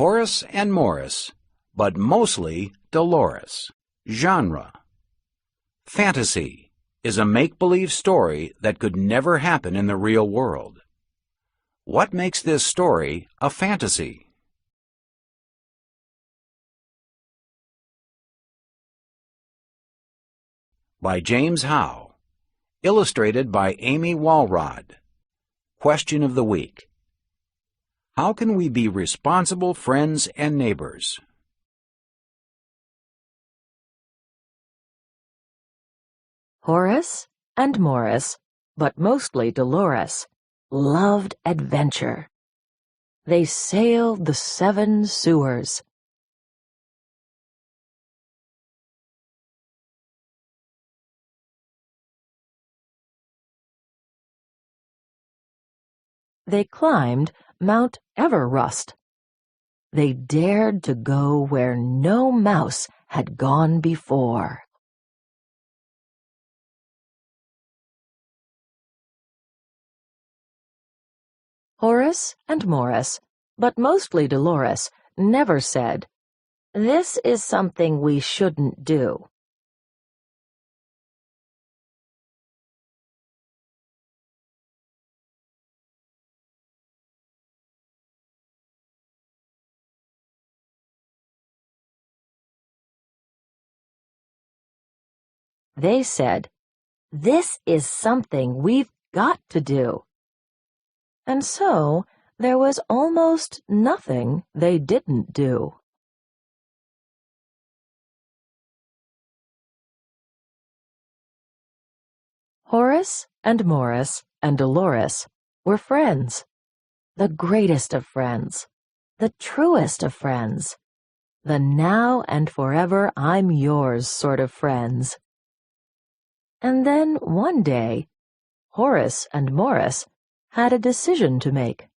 Horace and Morris, but mostly Dolores. Genre: fantasy is a make-believe story that could never happen in the real world. What makes this story a fantasy? By James Howe. Illustrated by Amy Walrod. Question of the week: how can we be responsible friends and neighbors? Horace and Morris, but mostly Dolores, loved adventure. They sailed the 7 sewers. They climbed Mount Everest. They dared to go where no mouse had gone before. Horace and Morris, but mostly Dolores, never said, "This is something we shouldn't do." They said, "This is something we've got to do." And so there was almost nothing they didn't do. Horace and Morris and Dolores were friends, the greatest of friends, the truest of friends, the now and forever I'm yours sort of friends. And then one day, Horace and Morris had a decision to make.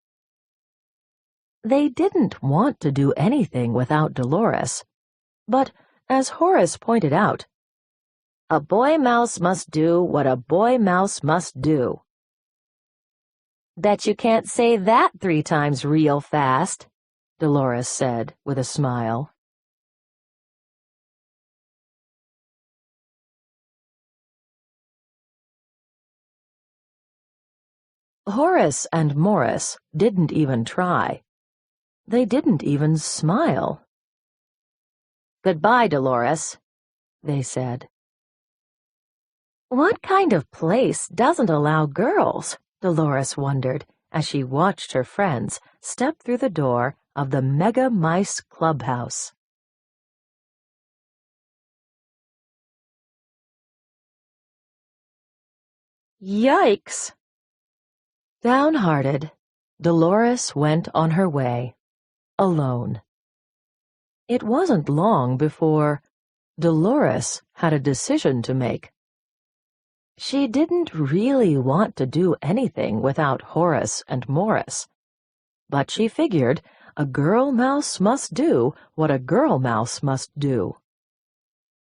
They didn't want to do anything without Dolores, but, as Horace pointed out, a boy mouse must do what a boy mouse must do. "Bet you can't say that 3 times real fast," Dolores said with a smile. Horace and Morris didn't even try. They didn't even smile. "Goodbye, Dolores," they said. What kind of place doesn't allow girls? Dolores wondered as she watched her friends step through the door of the Mega Mice clubhouse. Yikes! Downhearted, Dolores went on her way, alone. It wasn't long before Dolores had a decision to make. She didn't really want to do anything without Horace and Morris, but she figured a girl mouse must do what a girl mouse must do.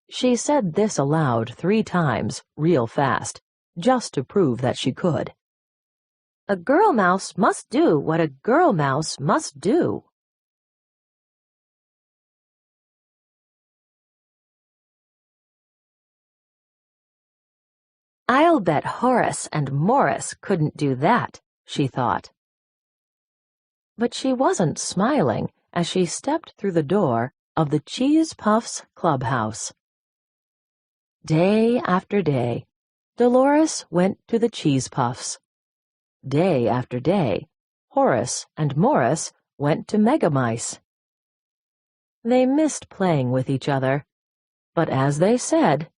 She said this aloud 3 times, real fast, just to prove that she could. A girl mouse must do what a girl mouse must do. I'll bet Horace and Morris couldn't do that, she thought. But she wasn't smiling as she stepped through the door of the Cheese Puffs clubhouse. Day after day, Dolores went to the Cheese Puffs. Day after day, Horace and Morris went to Megamice. They missed playing with each other, but as they said,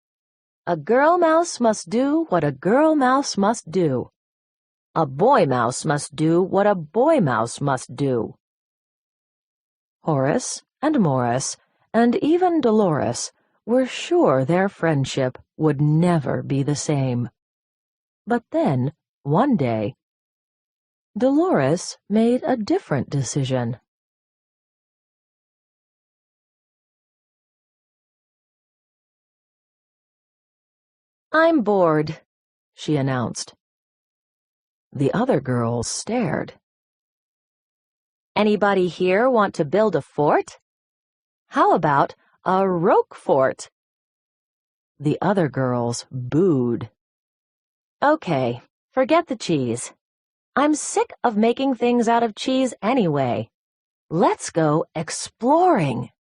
a girl mouse must do what a girl mouse must do. A boy mouse must do what a boy mouse must do. Horace and Morris, and even Dolores, were sure their friendship would never be the same. But then, one day, Dolores made a different decision. I'm bored, she announced. The other girls stared. Anybody here want to build a fort? How about a Roquefort? The other girls booed. Okay, forget the cheese. I'm sick of making things out of cheese anyway. Let's go exploring.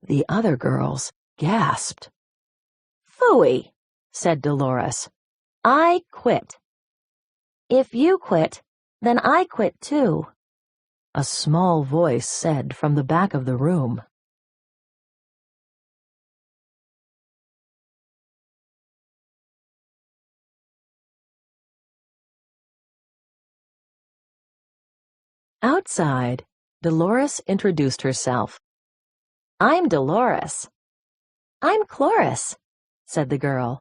The other girls gasped. Phooey, said Dolores. I quit. If you quit, then I quit too, a small voice said from the back of the room. Outside, Dolores introduced herself. I'm Dolores. I'm Cloris, said the girl.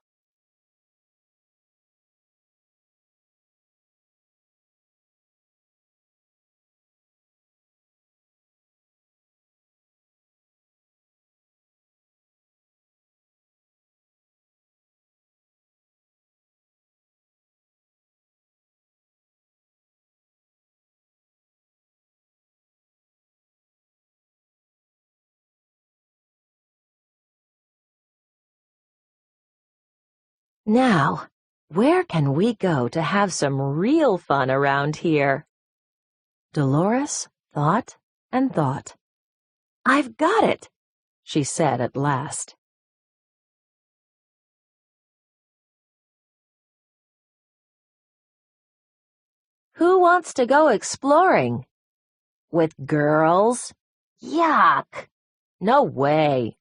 Now, where can we go to have some real fun around here? Dolores thought and thought. I've got it, she said at last. Who wants to go exploring? With girls? Yuck! No way.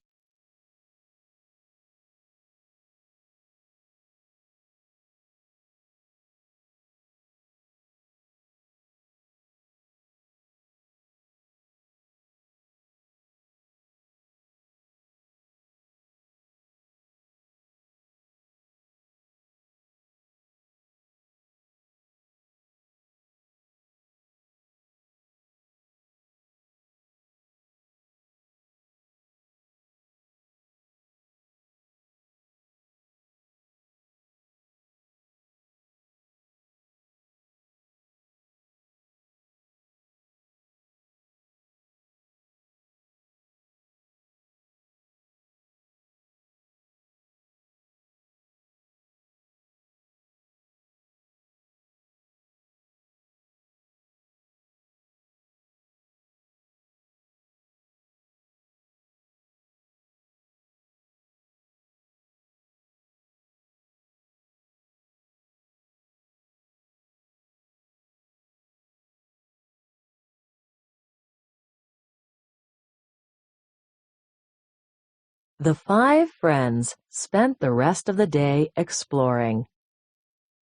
The 5 friends spent the rest of the day exploring.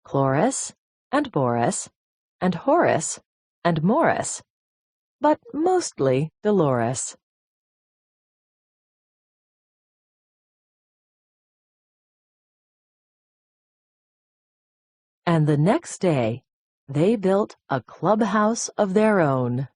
Cloris and Boris and Horace and Morris, but mostly Dolores. And the next day, they built a clubhouse of their own.